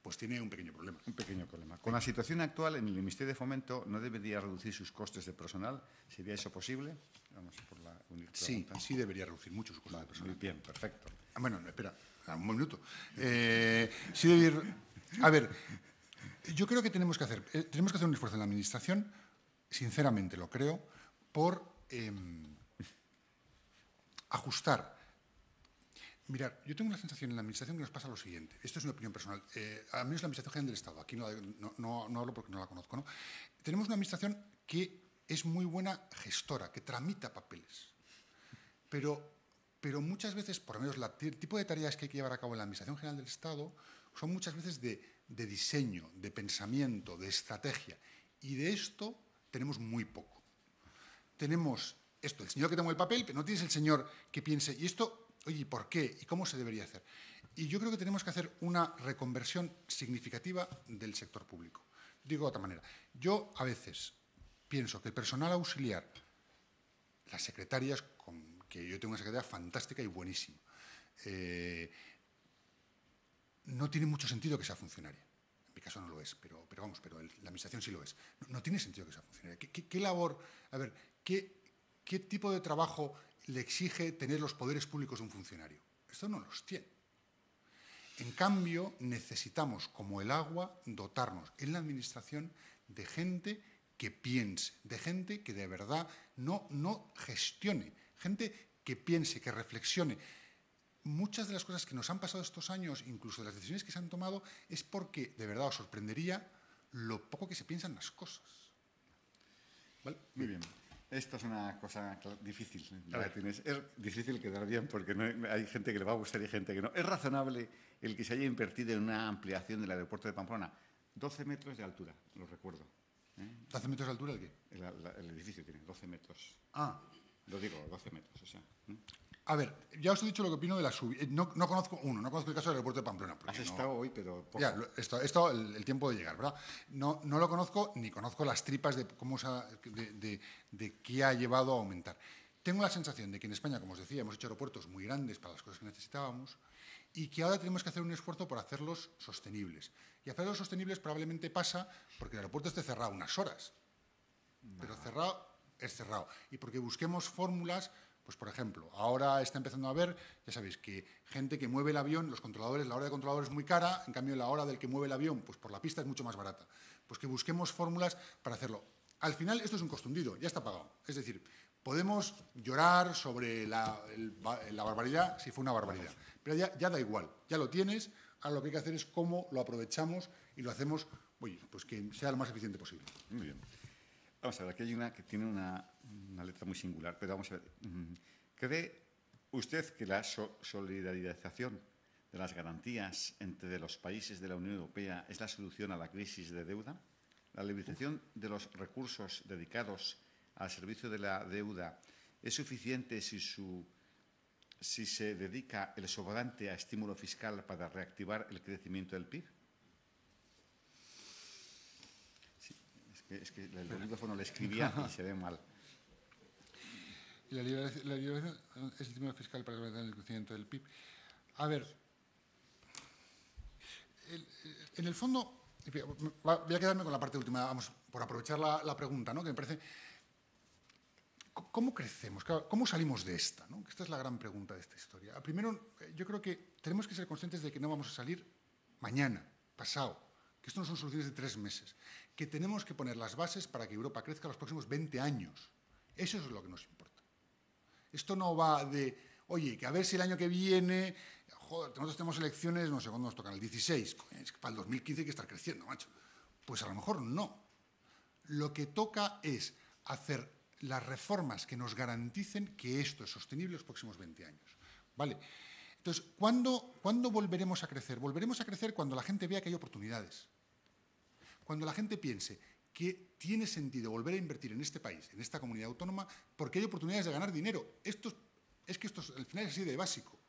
pues tiene un pequeño problema. Un pequeño problema. Con la situación actual en el Ministerio de Fomento, ¿no debería reducir sus costes de personal? ¿Sería eso posible? Vamos por la Sí, sí debería reducir mucho sus costes de personal. Muy bien, perfecto. Bueno, espera, un minuto. Sí debería... A ver, yo creo que tenemos que hacer un esfuerzo en la Administración, sinceramente lo creo, por ajustar. Mirad, yo tengo una sensación en la Administración que nos pasa lo siguiente. Esto es una opinión personal. Al menos la Administración General del Estado. Aquí no hablo porque no la conozco, ¿no? Tenemos una Administración que es muy buena gestora, que tramita papeles. Pero muchas veces, por lo menos el tipo de tareas que hay que llevar a cabo en la Administración General del Estado son muchas veces de diseño, de pensamiento, de estrategia. Y de esto tenemos muy poco. Tenemos esto, el señor que toma el papel, pero no tienes el señor que piense, y esto, oye, ¿por qué? ¿Y cómo se debería hacer? Y yo creo que tenemos que hacer una reconversión significativa del sector público. Digo de otra manera, yo a veces pienso que el personal auxiliar, las secretarias, que yo tengo una secretaria fantástica y buenísima, no tiene mucho sentido que sea funcionaria. En mi caso no lo es, pero la Administración sí lo es. No tiene sentido que sea funcionaria. ¿Qué labor, a ver, qué tipo de trabajo le exige tener los poderes públicos de un funcionario? Esto no los tiene. En cambio, necesitamos, como el agua, dotarnos en la Administración de gente que piense, de gente que de verdad no gestione, gente que piense, que reflexione. Muchas de las cosas que nos han pasado estos años, incluso de las decisiones que se han tomado, es porque, de verdad, os sorprendería lo poco que se piensan las cosas. ¿Vale? Muy bien. Esto es una cosa difícil. Es difícil quedar bien porque hay gente que le va a gustar y gente que no. ¿Es razonable el que se haya invertido en una ampliación del aeropuerto de Pamplona? 12 metros de altura, lo recuerdo. ¿12 metros de altura el qué? El edificio tiene 12 metros. Ah. Lo digo, 12 metros, o sea. A ver, ya os he dicho lo que opino de la subida. No conozco el caso del aeropuerto de Pamplona. Has estado hoy, pero poco. Ya, esto el tiempo de llegar, ¿verdad? No lo conozco, ni conozco las tripas de qué ha llevado a aumentar. Tengo la sensación de que en España, como os decía, hemos hecho aeropuertos muy grandes para las cosas que necesitábamos y que ahora tenemos que hacer un esfuerzo por hacerlos sostenibles. Y hacerlos sostenibles probablemente pasa porque el aeropuerto esté cerrado unas horas. Pero cerrado es cerrado. Y porque busquemos fórmulas. Pues, por ejemplo, ahora está empezando a haber, ya sabéis, que gente que mueve el avión, los controladores, la hora de controlador es muy cara, en cambio la hora del que mueve el avión, pues por la pista es mucho más barata. Pues que busquemos fórmulas para hacerlo. Al final esto es un coste hundido, ya está pagado. Es decir, podemos llorar sobre la barbaridad si fue una barbaridad, pero ya da igual, ya lo tienes, ahora lo que hay que hacer es cómo lo aprovechamos y lo hacemos, oye, pues que sea lo más eficiente posible. Muy bien. Vamos a ver, aquí hay una que tiene una letra muy singular, pero vamos a ver. ¿Cree usted que la solidarización de las garantías entre los países de la Unión Europea es la solución a la crisis de deuda? ¿La liberalización de los recursos dedicados al servicio de la deuda es suficiente si se dedica el sobrante a estímulo fiscal para reactivar el crecimiento del PIB? Es que el bolígrafo lo escribía y se ve mal. La liberación es el estímulo fiscal para el crecimiento del PIB. A ver, en el fondo, voy a quedarme con la parte última, vamos, por aprovechar la pregunta, ¿no? Que me parece, ¿cómo crecemos? ¿Cómo salimos de esta? ¿No? Esta es la gran pregunta de esta historia. Primero, yo creo que tenemos que ser conscientes de que no vamos a salir mañana, pasado, que esto no son soluciones de 3 meses, que tenemos que poner las bases para que Europa crezca los próximos 20 años. Eso es lo que nos importa. Esto no va de, oye, que a ver si el año que viene, joder, nosotros tenemos elecciones, no sé cuándo nos tocan, el 16, es que para el 2015 hay que estar creciendo, macho. Pues a lo mejor no. Lo que toca es hacer las reformas que nos garanticen que esto es sostenible los próximos 20 años. ¿Vale? Entonces, ¿cuándo volveremos a crecer? Volveremos a crecer cuando la gente vea que hay oportunidades. Cuando la gente piense que tiene sentido volver a invertir en este país, en esta comunidad autónoma, porque hay oportunidades de ganar dinero. Esto al final es así de básico.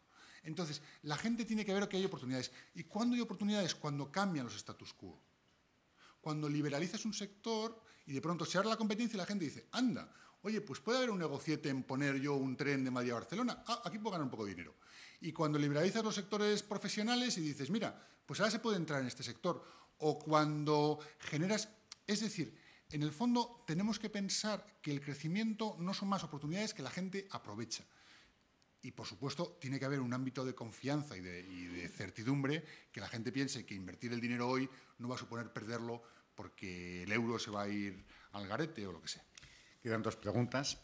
Entonces, la gente tiene que ver que hay oportunidades. ¿Y cuándo hay oportunidades? Cuando cambian los status quo. Cuando liberalizas un sector y de pronto se abre la competencia y la gente dice, anda, oye, pues puede haber un negociete en poner yo un tren de Madrid a Barcelona, aquí puedo ganar un poco de dinero. Y cuando liberalizas los sectores profesionales y dices, mira, pues ahora se puede entrar en este sector. O cuando generas... Es decir, en el fondo tenemos que pensar que el crecimiento no son más oportunidades que la gente aprovecha. Y, por supuesto, tiene que haber un ámbito de confianza y de certidumbre, que la gente piense que invertir el dinero hoy no va a suponer perderlo porque el euro se va a ir al garete o lo que sea. Quedan 2 preguntas.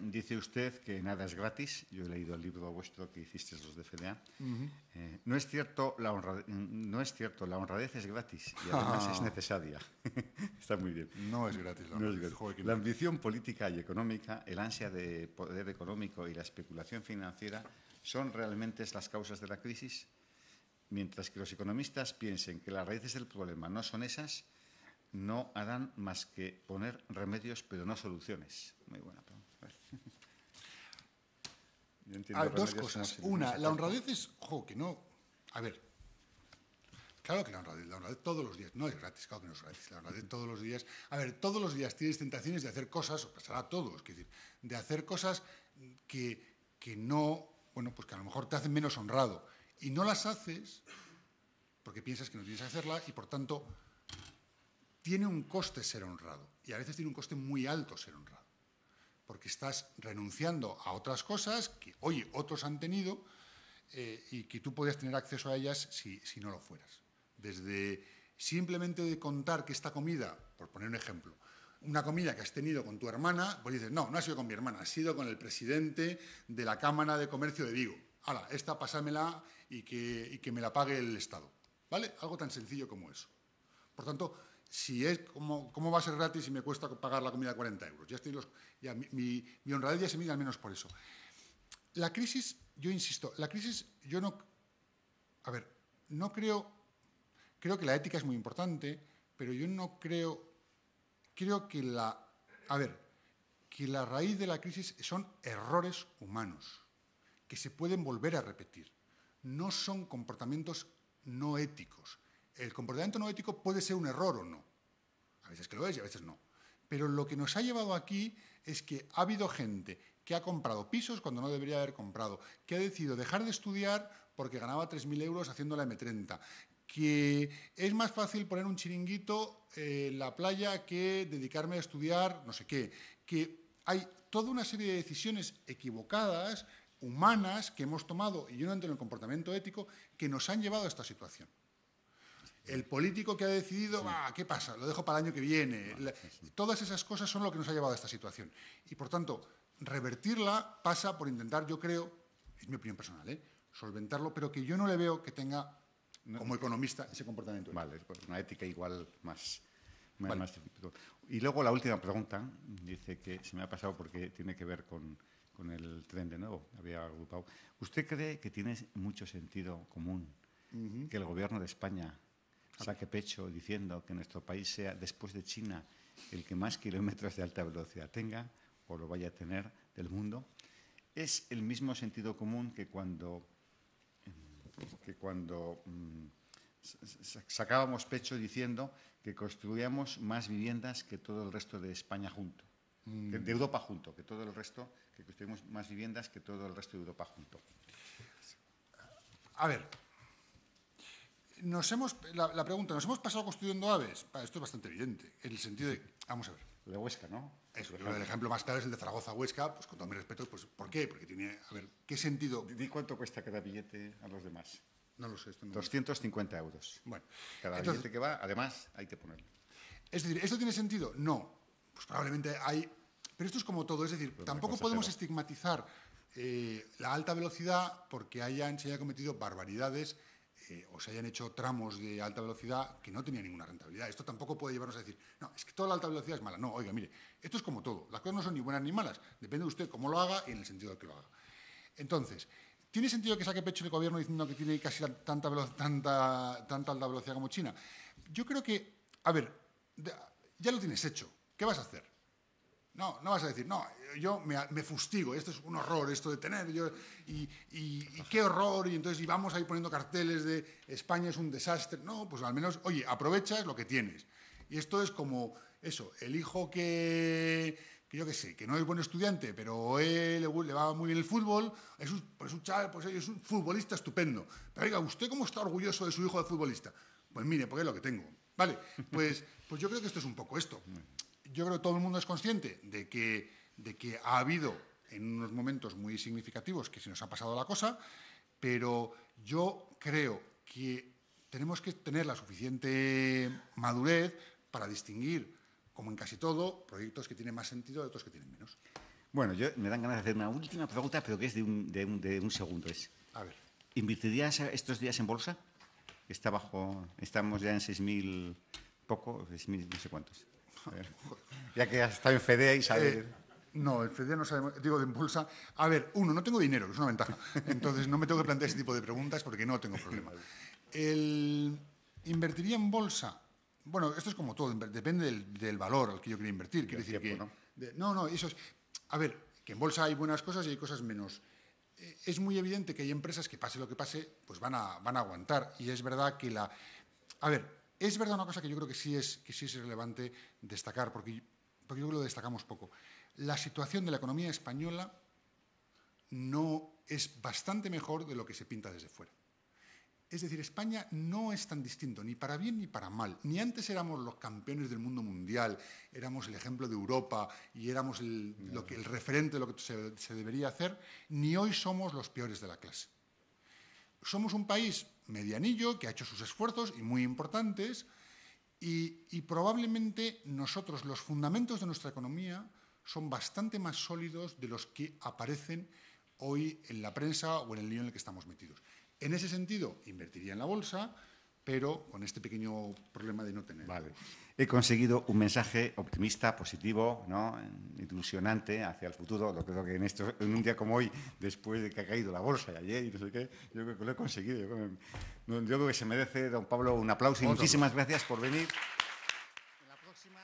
Dice usted que nada es gratis. Yo he leído el libro vuestro que hicisteis los de FDA. No es cierto, la honradez es gratis y además es necesaria. Está muy bien. No es gratis la honradez. Joder, La ambición política y económica, el ansia de poder económico y la especulación financiera son realmente las causas de la crisis. Mientras que los economistas piensen que las raíces del problema no son esas, no harán más que poner remedios, pero no soluciones. Muy buena pregunta. Yo entiendo dos cosas. Una, la honradez es... que no... A ver, claro que la honradez todos los días... No es gratis, claro que no es gratis. La honradez todos los días... A ver, todos los días tienes tentaciones de hacer cosas, o pasará a todos, es decir, de hacer cosas que no... Bueno, pues que a lo mejor te hacen menos honrado. Y no las haces porque piensas que no tienes que hacerla y, por tanto, tiene un coste ser honrado. Y a veces tiene un coste muy alto ser honrado. Porque estás renunciando a otras cosas que, oye, otros han tenido y que tú podías tener acceso a ellas si no lo fueras. Desde simplemente de contar que esta comida, por poner un ejemplo, una comida que has tenido con tu hermana, pues dices, no ha sido con mi hermana, ha sido con el presidente de la Cámara de Comercio de Vigo. Hala, esta pásamela y que me la pague el Estado. ¿Vale? Algo tan sencillo como eso. Por tanto, si es ¿cómo va a ser gratis si me cuesta pagar la comida 40 euros? Mi honradez ya se mide al menos por eso. La crisis, yo insisto, yo no... A ver, no creo que la ética es muy importante, pero yo no creo que que la raíz de la crisis son errores humanos, que se pueden volver a repetir. No son comportamientos no éticos. El comportamiento no ético puede ser un error o no. A veces que lo es y a veces no. Pero lo que nos ha llevado aquí es que ha habido gente que ha comprado pisos cuando no debería haber comprado, que ha decidido dejar de estudiar porque ganaba 3.000 euros haciendo la M30, que es más fácil poner un chiringuito en la playa que dedicarme a estudiar no sé qué, que hay toda una serie de decisiones equivocadas, humanas, que hemos tomado, y yo no entro en el comportamiento ético, que nos han llevado a esta situación. El político que ha decidido, ¿qué pasa? Lo dejo para el año que viene. Todas esas cosas son lo que nos ha llevado a esta situación. Y, por tanto, revertirla pasa por intentar, yo creo, es mi opinión personal, solventarlo, pero que yo no le veo que tenga, como economista, ese comportamiento. Vale, pues una ética igual más típico. Y luego la última pregunta, dice que se me ha pasado porque tiene que ver con el tren de nuevo, había agrupado. ¿Usted cree que tiene mucho sentido común que el gobierno de España saque pecho diciendo que nuestro país sea, después de China, el que más kilómetros de alta velocidad tenga o lo vaya a tener del mundo? Es el mismo sentido común que cuando sacábamos pecho diciendo que construíamos más viviendas que todo el resto de España junto, de Europa junto, que todo el resto, que construimos más viviendas que todo el resto de Europa junto. A ver, la pregunta, ¿nos hemos pasado construyendo aves? Esto es bastante evidente, en el sentido de, vamos a ver. De Huesca, ¿no? Eso, el ejemplo más claro es el de Zaragoza-Huesca, pues con todo mi respeto, pues ¿por qué? Porque tiene, a ver, ¿qué sentido? ¿Y cuánto cuesta cada billete a los demás? No lo sé. Esto no 250 euros. Bueno. Cada billete que va, además, hay que ponerlo. Es decir, ¿esto tiene sentido? No. Pues probablemente hay... Pero esto es como todo, es decir, tampoco podemos estigmatizar la alta velocidad porque se haya cometido barbaridades o se hayan hecho tramos de alta velocidad que no tenían ninguna rentabilidad. Esto tampoco puede llevarnos a decir, no, es que toda la alta velocidad es mala. No, oiga, mire, esto es como todo. Las cosas no son ni buenas ni malas. Depende de usted cómo lo haga y en el sentido de que lo haga. Entonces, ¿tiene sentido que saque pecho el gobierno diciendo que tiene casi tanta alta velocidad como China? Yo creo que, a ver, ya lo tienes hecho. ¿Qué vas a hacer? No vas a decir, no, yo me fustigo, esto es un horror, esto de tener, y qué horror, y entonces vamos a ir poniendo carteles de España es un desastre. No, pues al menos, oye, aprovechas lo que tienes. Y esto es como eso, el hijo que que yo qué sé, que no es buen estudiante, pero él le va muy bien el fútbol, es un chaval, pues es un futbolista estupendo. Pero oiga, ¿usted cómo está orgulloso de su hijo de futbolista? Pues mire, porque es lo que tengo. Vale, pues yo creo que esto es un poco esto. Yo creo que todo el mundo es consciente de que ha habido en unos momentos muy significativos que se nos ha pasado la cosa, pero yo creo que tenemos que tener la suficiente madurez para distinguir, como en casi todo, proyectos que tienen más sentido de otros que tienen menos. Bueno, me dan ganas de hacer una última pregunta, pero que es de un segundo. A ver. ¿Invertirías estos días en bolsa? Estamos ya en 6.000 poco, 6.000 no sé cuántos. Ya que has estado en FEDEA y sabes... No, en FEDEA no sabemos, digo, en bolsa. A ver, no tengo dinero, que es una ventaja. Entonces no me tengo que plantear ese tipo de preguntas porque no tengo problema. ¿Invertiría en bolsa? Bueno, esto es como todo, depende del valor al que yo quiera invertir. Quiero decir tiempo, que... No, eso es... A ver, que en bolsa hay buenas cosas y hay cosas menos. Es muy evidente que hay empresas que pase lo que pase, pues van a aguantar. Y es verdad que A ver, es verdad una cosa que yo creo que sí es relevante destacar, porque yo creo que lo destacamos poco. La situación de la economía española no es bastante mejor de lo que se pinta desde fuera. Es decir, España no es tan distinto, ni para bien ni para mal. Ni antes éramos los campeones del mundo mundial, éramos el ejemplo de Europa y éramos el referente de lo que se debería hacer, ni hoy somos los peores de la clase. Somos un país medianillo que ha hecho sus esfuerzos y muy importantes y probablemente nosotros, los fundamentos de nuestra economía, son bastante más sólidos de los que aparecen hoy en la prensa o en el lío en el que estamos metidos. En ese sentido, invertiría en la bolsa, pero con este pequeño problema de no tener. Vale. He conseguido un mensaje optimista, positivo, ¿no? Ilusionante hacia el futuro. Lo creo que en un día como hoy, después de que ha caído la bolsa y ayer y no sé qué, yo creo que lo he conseguido. Yo creo que se merece, don Pablo, un aplauso y muchísimas gracias por venir. En la próxima...